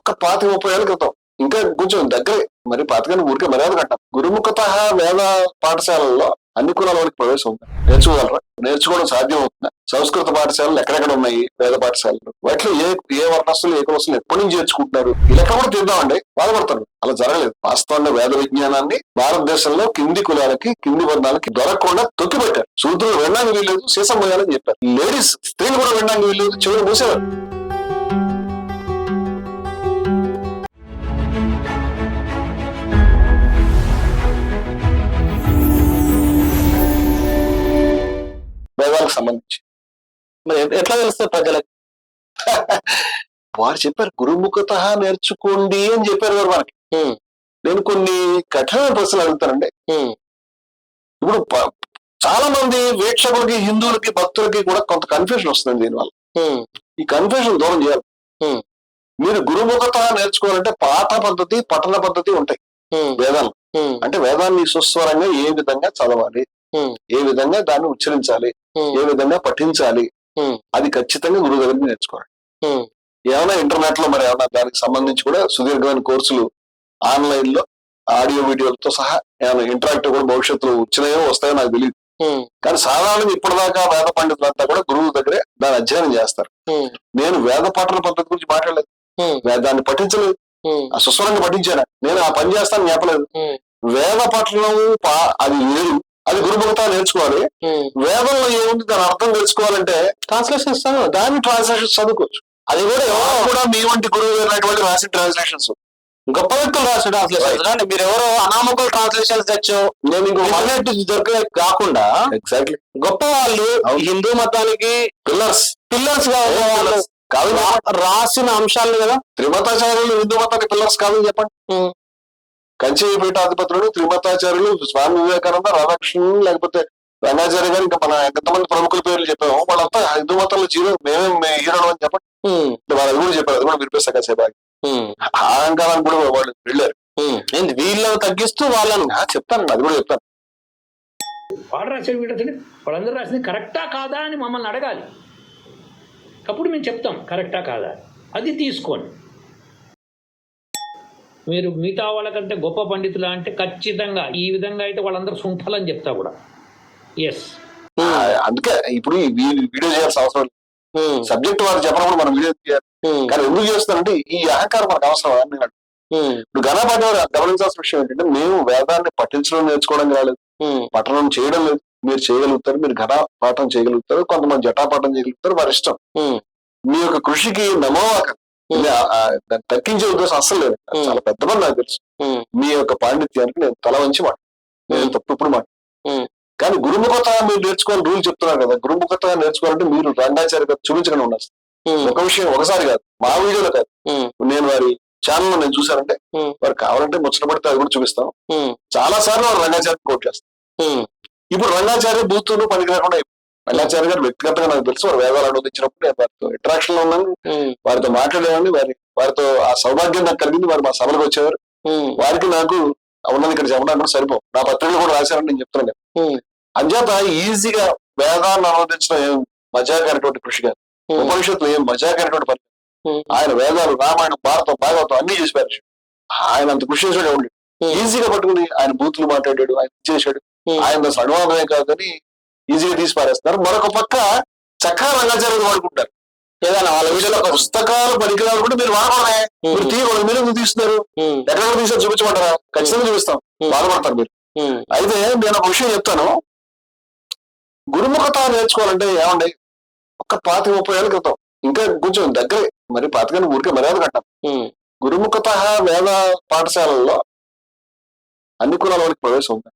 ఒక్క 25-30 ఏళ్ల క్రితం ఇంకా కొంచెం దగ్గరే, మరి పాతికని ఊరికే మర్యాద కట్టాం. గురుముఖత వేద పాఠశాలల్లో అన్ని కులాల వాళ్ళకి ప్రవేశం ఉంది. నేర్చుకోగలరా? నేర్చుకోవడం సాధ్యం అవుతుందా? సంస్కృత పాఠశాలలు ఎక్కడెక్కడ ఉన్నాయి? వేద పాఠశాలలు వాటిలో ఏ వర్ణస్తులు ఏ కులస్తులు ఎప్పటి నుంచి చేర్చుకుంటున్నారు? ఇలా కూడా తీద్దామండి, బాధపడతారు. అలా జరగలేదు. వాస్తవంగా వేద విజ్ఞానాన్ని భారతదేశంలో కింది కులాలకి కింది వర్ణాలకి దొరకకుండా తొక్కిపెట్టారు. శూద్రులు వినడానికి వీల్లేదు, సీసం పోయాలని చెప్పారు. లేడీస్ స్త్రీలు కూడా వినడానికి వీల్లేదు, చెవులు మూసేవారు. వేదాలకు సంబంధించి మరి ఎట్లా తెలుస్తుంది ప్రజలకు? వారు చెప్పారు గురుముఖత నేర్చుకోండి అని చెప్పారు వారు మనకి. నేను కొన్ని కఠినమైన ప్రశ్నలు అడుగుతానండి. ఇప్పుడు చాలా మంది వీక్షకులకి, హిందువులకి, భక్తులకి కూడా కొంత కన్ఫ్యూజన్ వస్తుంది దీనివల్ల. ఈ కన్ఫ్యూజన్ దూరం చేయాలి. మీరు గురుముఖత నేర్చుకోవాలంటే పాఠ పద్ధతి, పఠన పద్ధతి ఉంటాయి వేదాలు. అంటే వేదాన్ని సుస్వరంగా ఏ విధంగా చదవాలి, ఏ విధంగా దాన్ని ఉచ్చరించాలి, ఏ విధంగా పఠించాలి, అది ఖచ్చితంగా గురువు దగ్గర నేర్చుకోవాలి. ఏమైనా ఇంటర్నెట్ లో మరి ఏమైనా దానికి సంబంధించి కూడా సుదీర్ఘమైన కోర్సులు ఆన్లైన్ లో ఆడియో వీడియోలతో సహా ఏమైనా ఇంటరాక్టివ్ కూడా భవిష్యత్తులో వచ్చినాయో వస్తాయో నాకు తెలియదు. కానీ సాధారణంగా ఇప్పటిదాకా వేద పండితులంతా కూడా గురువు దగ్గరే దాన్ని అధ్యయనం చేస్తారు. నేను వేద పఠన పద్ధతి గురించి మాట్లాడలేదు, వేదాన్ని పఠించలేదు, ఆ సుస్వరంగా పఠించాను. నేను ఆ పని చేస్తాను చెప్పలేదు. వేద పఠనం అది వేరు, అది గురుముఖత నేర్చుకోవాలి. వేదంలో ఏముంది దాని అర్థం తెలుసుకోవాలంటే ట్రాన్స్లేషన్స్, దాని ట్రాన్స్లేషన్స్ చదువుకోవచ్చు. అది కూడా మీ వంటి గురువు అయినటువంటి రాసిన ట్రాన్స్లేషన్స్, గొప్ప వ్యక్తులు రాసిన ట్రాన్స్లేషన్స్. అంటే మీరు ఎవరో అనామకులు ట్రాన్స్లేషన్స్ తెచ్చో నేను ఇంకో దొరికే కాకుండా ఎగ్జాక్ట్లీ గొప్ప వాళ్ళు హిందూ మతానికి పిల్లర్స్ గా వాళ్ళు కాదు రాసిన అంశాలు కదా. త్రిమతాచార్యులు హిందూ మతానికి పిల్లర్స్ కాదని చెప్పండి. కంచి పీఠాధిపతులు, త్రిమతాచార్యులు, స్వామి వివేకానంద, రాధాకృష్ణులు, లేకపోతే రంగాచార్య గారు, ఇంకా మన ఎంతమంది ప్రముఖుల పేర్లు చెప్పాము. వాళ్ళంతా హిందూ మతంలో మేమే హీరోలు అని చెప్పండి. వాళ్ళు అది కూడా చెప్పారు, అది కూడా వినిపిస్తా కాసేపు అహంకారాన్ని కూడా వాళ్ళు వెళ్ళారు. వీళ్ళని తగ్గిస్తూ వాళ్ళని చెప్తాను, అది కూడా చెప్తాను. వాడు రాశాడు, వీడు రాశాడు, వాళ్ళందరూ రాసింది కరెక్టా కాదా అని మమ్మల్ని అడగాలి. అప్పుడు మేము చెప్తాం కరెక్టా కాదా, అది తీసుకోండి. మీరు మిగతా వాళ్ళకంటే గొప్ప పండితులు అంటే ఖచ్చితంగా ఈ విధంగా అయితే వాళ్ళందరూ సుంఠలని చెప్తా కూడా. ఎస్, అందుకే ఇప్పుడు వీడియో చేయాల్సిన అవసరం లేదు. సబ్జెక్ట్ వారు చెప్పినప్పుడు మనం వీడియో చేయాలి. కానీ ఎందుకు చేస్తానంటే ఈ అహంకారం మనకు అవసరం అని. ఇప్పుడు ఘనపాఠం వారు గమనించాల్సిన విషయం ఏంటంటే, మేము వేదాన్ని పఠించడం నేర్చుకోవడం రాలేదు, పఠనం చేయడం లేదు. మీరు చేయగలుగుతారు, మీరు ఘన పాఠం చేయగలుగుతారు, కొంతమంది జటాపాఠం చేయగలుగుతారు, వారి ఇష్టం. మీ యొక్క కృషికి నమోవాక తగ్గించే ఉద్దేశం అస్సలు లేదు. చాలా పెద్ద పని నాకు తెలుసు. మీ యొక్క పాండిత్యానికి నేను తల వంచి మాట, నేను తప్పు ఇప్పుడు మాట. కానీ గురుముఖత మీరు నేర్చుకోవాలి రూల్ చెప్తున్నారు కదా. గురుముఖత నేర్చుకోవాలంటే మీరు రంగాచార్య గారు చూపించకుండా ఉండాలి. ఒక విషయం ఒకసారి కాదు, మా వీడియోలో కాదు, నేను వారి ఛానల్ లో నేను చూసానంటే వారు కావాలంటే ముచ్చట పడితే అది కూడా చూపిస్తాం. చాలా సార్లు వారు రంగాచార్య కోట్ చేస్తాం. ఇప్పుడు రంగాచార్య బూతులు పనికి రాకుండా రంగాచార్య గారు వ్యక్తిగతంగా నాకు తెలుసు. వారు వేదాలు అనువదించినప్పుడు నేను వారితో ఇంటరాక్షన్ లో ఉన్నాను, వారితో మాట్లాడేవాడిని, వారితో ఆ సౌభాగ్యం నాకు కలిగింది. వారు మా సభలకు వచ్చేవారు. వారికి నాకు ఉన్నది ఇక్కడ చెప్పడానికి సరిపో, నా పత్రికలు కూడా రాశారని నేను చెప్తున్నాను. అంచేత ఈజీగా వేదాన్ని అనువదించడం ఏం మజాకైనటువంటి కృషి కాదు. ఉపనిషత్తులు ఏం మజాకైనటువంటి పని. ఆయన వేదాలు, రామాయణం, భారతం, భాగవతం అన్ని చేసి పారేశాడు. ఆయన అంత కృషి చేసాడు ఎవరు. ఈజీగా పట్టుకుని ఆయన బూతులు మాట్లాడాడు, ఆయన చేశాడు. ఆయన అసలు అనువాదమే కాదని ఈజీగా తీసి పారేస్తున్నారు. మరొక పక్క చక్కగా రంగాచార్యులు వాడుకుంటారు. ఏదైనా వాళ్ళ వీడియోలో పుస్తకాలు పరికరాలు కూడా మీరు వాడకూడదే, మీరు తీయకూడదు. మీరు ఎందుకు తీస్తున్నారు? ఎక్కడ తీసారు చూపించమంటారా? ఖచ్చితంగా చూపిస్తాం, బాధపడతారు మీరు. అయితే నేను ఒక విషయం చెప్తాను. గురుముఖత నేర్చుకోవాలంటే ఏమండి, ఒక్క 25-30 ఏళ్ల క్రితం ఇంకా కొంచెం దగ్గరే, మరి పాతికని ఊరికే మర్యాద కట్టాం. గురుముఖత వేద పాఠశాలల్లో అన్ని కులాల వాళ్ళకి ప్రవేశం ఉంది.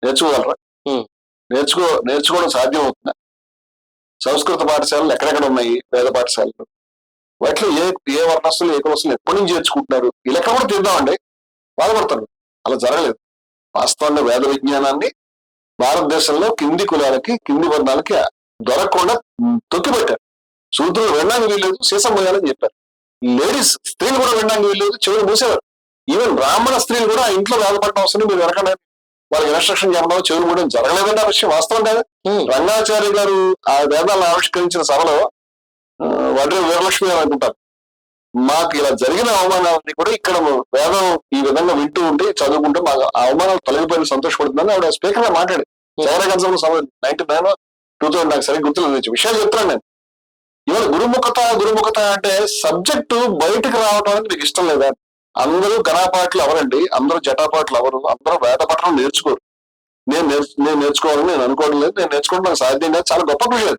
నేర్చుకోగలరా? నేర్చుకోవడం సాధ్యం అవుతుందా? సంస్కృత పాఠశాలలు ఎక్కడెక్కడ ఉన్నాయి? వేద పాఠశాలలు వాటిలో ఏ వర్ణస్తులు ఏ కులస్తులు ఎప్పటి నుంచి చేర్చుకుంటున్నారు? ఈ లెక్క కూడా తీద్దామండి, బాధపడతారు. అలా జరగలేదు. వాస్తవంగా వేద విజ్ఞానాన్ని భారతదేశంలో కింది కులాలకి కింది వర్ణాలకి దొరకకుండా తొక్కిపెట్టారు. శూద్రులు వినడానికి వీల్లేదు, సీసం పోయాలని చెప్పారు. లేడీస్ స్త్రీలు కూడా వినడానికి వీల్లేదు, చెవులు మూసేవారు. ఈవెన్ బ్రాహ్మణ స్త్రీలు కూడా ఇంట్లో వేదపడటం వస్తుంది, మీరు వెనకండి వాళ్ళకి ఇన్స్ట్రక్షన్ చెప్పడం, చెవులు కూడా జరగలేదంటే ఆ విషయం వాస్తవం కదా. రంగాచార్య గారు ఆ వేదాలను ఆవిష్కరించిన సభలో వడ్రే వీరలక్ష్మి గారు అనుకుంటారు, మాకు ఇలా జరిగిన అవమానాలని కూడా ఇక్కడ వేదం ఈ విధంగా వింటూ ఉండి చదువుకుంటూ మాకు ఆ అవమానాలు తొలగిపోయిన సంతోషపడుతుందని ఆవిడ స్పీకర్ గా మాట్లాడి చౌరా కన్సంలో 99 2000 నాకు సరిగ్గా గుర్తులేదు విషయాలు చెప్తున్నాను నేను. ఇవాళ గురుముఖత అంటే సబ్జెక్టు బయటకు రావడం అనేది మీకు ఇష్టం లేదా? అందరూ ఘనాపాట్లు ఎవరండి, అందరూ జటాపాట్లు ఎవరు, అందరూ వేద పఠనం నేర్చుకోరు. నేను నేర్చుకోవాలని నేను అనుకోవడం లేదు, నేను నేర్చుకోవడం నాకు సాధ్యం లేదు, చాలా గొప్ప విషయం.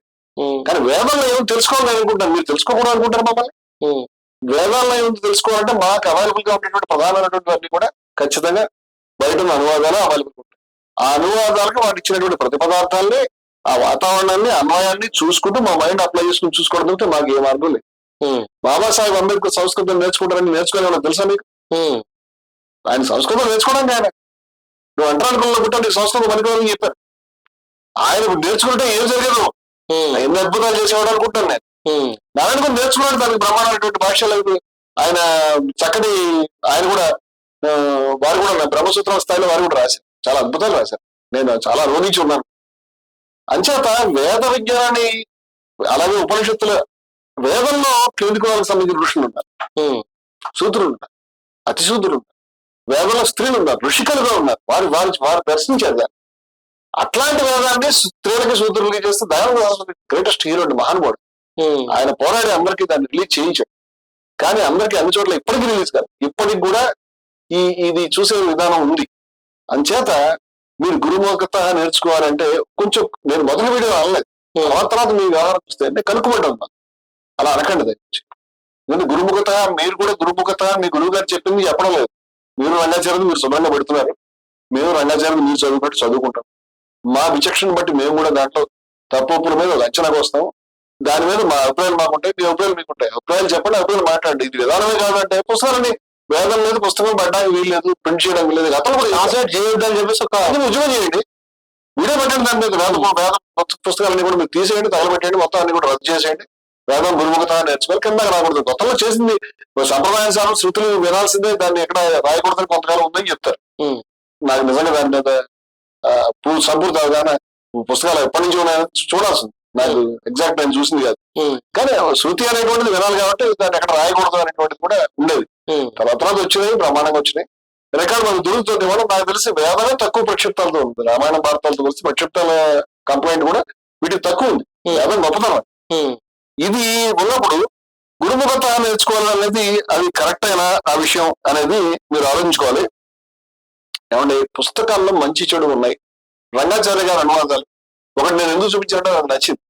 కానీ వేదంలో ఏమో తెలుసుకోవాలని అనుకుంటాను, మీరు తెలుసుకోకూడదు అనుకుంటారు మమ్మల్ని. వేదాల్లో ఏమో తెలుసుకోవాలంటే మాకు అవైలబుల్ గా ఉండేటువంటి ప్రధానమైనటువంటి అన్ని కూడా ఖచ్చితంగా బయట ఉన్న అనువాదాలు అవైలబుల్ ఉంటాయి. ఆ అనువాదాలకు వాటి ఇచ్చినటువంటి ప్రతి పదార్థాలని, ఆ వాతావరణాన్ని, అన్వయాన్ని చూసుకుంటూ మా మైండ్ అప్లై చేసుకుని చూసుకోవడం మాకు ఏ మార్గం లేదు. బాబాసాహెబ్ అంబేద్కర్ సంస్కృతం నేర్చుకుంటారని నేర్చుకోవాలని తెలుసా మీకు? ఆయన సంస్కృతం నేర్చుకోవడానికి ఆయన నువ్వు అంటరానుకుల్లో పుట్టండి సంస్కృతం పనికిరాలని చెప్పారు. ఆయన నేర్చుకుంటే ఏం జరిగదు, ఎన్ని అద్భుతాలు చేసేవాడు అనుకుంటాను నేను. నారాయణ నేర్చుకున్నాడు, దానికి బ్రహ్మాండమైనటువంటి భాషలు ఆయన చక్కటి ఆయన కూడా వారు కూడా బ్రహ్మసూత్రం స్థాయిలో వారు కూడా రాశారు, చాలా అద్భుతాలు రాశారు. నేను చాలా రోధించి ఉన్నాను. అంచేత వేద విజ్ఞానాన్ని అలాగే ఉపనిషత్తుల వేదంలో క్రింది కులాలకు సంబంధించిన ఋషులు ఉన్నారు, శూద్రులు ఉన్నారు, అతిశూద్రులు ఉన్నారు, వేదంలో స్త్రీలు ఉన్నారు, ఋషికలుగా ఉన్నారు, వారు దర్శించారు దాన్ని. అట్లాంటి వేదాన్ని స్త్రీలకి శూద్రులకి చేస్తే దయానంద గ్రేటెస్ట్ హీరో అండి, మహానుభావుడు. ఆయన పోరాడి అందరికీ దాన్ని రిలీజ్ చేయించాడు. కానీ అందరికీ అన్ని చోట్ల ఇప్పటికీ రిలీజ్ కాదు, ఇప్పటికి కూడా ఇది చూసే విధానం ఉంది. అంచేత మీరు గురుముఖత నేర్చుకోవాలంటే కొంచెం నేను మొదటి వీడియో అనలేదు, తర్వాత మీ వ్యవహారం చూస్తే అంటే కనుక్కోమంటాం, అలా అనకండి దగ్గర. నేను గురుముఖత, మీరు కూడా గురుముఖత మీ గురువు గారు చెప్పింది చెప్పడం లేదు. మీరు రంగాచార్యులు మీరు శుభ్రంగా పెడుతున్నారు, మేము రంగాచార్యులు మీరు చదువుకుంటాం. మా విచక్షణ బట్టి మేము కూడా దాంట్లో తప్పుల మీద ఒక అంచనాకు వస్తాం. దాని మీద మా అభిప్రాయాలు మాకుంటాయి, మీ అభిప్రాయాలు మీకుంటాయి. అభిప్రాయాలు చెప్పండి, అభిప్రాయాలు మాట్లాడండి. ఇది విధానమే కాదంటే పుస్తకాలని వేదం లేదు, పుస్తకం పడ్డానికి వీల్లేదు, ప్రింట్ చేయడానికి వీల్లేదు, అతను కూడా ట్రాన్స్లేట్ చేయొద్దని చెప్పేసి ఒక ఉద్యమం చేయండి, వీడియో పెట్టండి. దాని మీద వేద పుస్తకాలన్నీ కూడా మీరు తీసేయండి, తగలబెట్టండి, మొత్తం అన్ని కూడా రద్దు చేసేయండి. వేదం గురుముఖత నేర్చుకోవాలి, కిందకి రాకూడదు. గతంలో చేసింది సంప్రదాయానుసారం శృతులు వినాల్సిందే, దాన్ని ఎక్కడ రాయకూడదని కొంతకాలం ఉందని చెప్తారు. నాకు నిజంగా దాని మీద సంపూర్తి అవగాహన పుస్తకాలు ఎప్పటి నుంచి ఉన్నాయని చూడాల్సింది, నాకు ఎగ్జాక్ట్ నేను చూసింది కాదు. కానీ శృతి అనేటువంటిది వినాలి కాబట్టి దాన్ని ఎక్కడ రాయకూడదు అనేటువంటిది కూడా ఉండేది. తర్వాత వచ్చినాయి, ప్రమాణంగా వచ్చినాయి, రికార్డు మనకు దొరుకుతుంది. కూడా నాకు తెలిసి వేదమే తక్కువ ప్రక్షిప్తాలతో ఉంది, రామాయణ భారతాలతో కలిసి ప్రక్షిప్తాల కంప్లైంట్ కూడా వీటికి తక్కువ ఉంది. వేదం గొప్పతనం. ఇది ఉన్నప్పుడు గురుముఖత నేర్చుకోవాలనేది అది కరెక్ట్ అయినా ఆ విషయం అనేది మీరు ఆలోచించుకోవాలి. ఏమంటే పుస్తకాల్లో మంచి చెడు ఉన్నాయి. రంగాచార్య గారి అనువాదాలు ఒకటి నేను ఎందుకు చూపించానంటే నాకు నచ్చింది,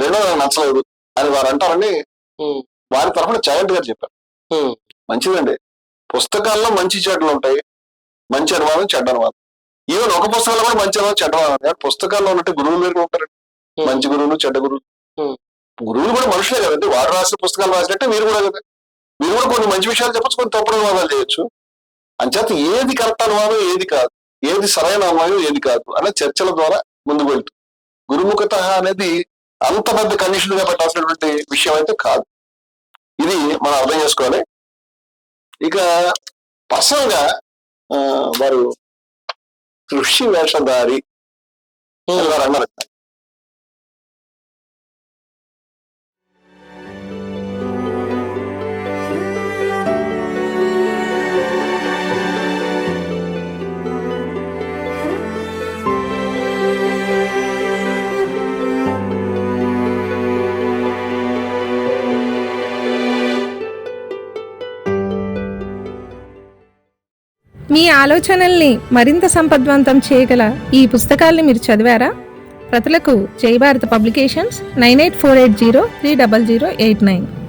రెండో నాకు నచ్చలేదు అని వారు అంటారని వారి తరఫున చాగంటి గారు చెప్పారు. మంచిదండి, పుస్తకాల్లో మంచి చెడ్డలు ఉంటాయి, మంచి అనువాదం చెడ్డ అనువాదం. ఈవెన్ ఒక పుస్తకంలో కూడా మంచి అనువాదం చెడ్డ అనువాదం. కానీ పుస్తకాల్లో ఉన్నట్టు గురువులు దగ్గర ఉంటారండి, మంచి గురువులు చెడ్డ గురువులు. గురువులు కూడా మనుషులే కదండి, వారు రాసిన పుస్తకాలు రాసినట్టే మీరు కూడా కదా. మీరు కూడా కొన్ని మంచి విషయాలు చెప్పచ్చు, కొన్ని తప్పుడు అనువాదాలు చేయొచ్చు. అంచేత ఏది కరెక్ట్ అనువాదం, ఏది కాదు, ఏది సరైన అనువాదం, ఏది కాదు అనే చర్చల ద్వారా ముందుకు వెళ్తుంది. గురుముఖత అనేది అంత పెద్ద కండిషన్ గా పెట్టాల్సినటువంటి విషయం అయితే కాదు. ఇది మనం అర్థం చేసుకోవాలి. ఇక పర్సనల్ గా వారు ఋషి వేషధారి వారు అన్నారు. మీ ఆలోచనల్ని మరింత సంపద్వంతం చేయగల ఈ పుస్తకాల్ని మీరు చదివారా? ప్రతులకు జై భారత పబ్లికేషన్స్ 9848030089.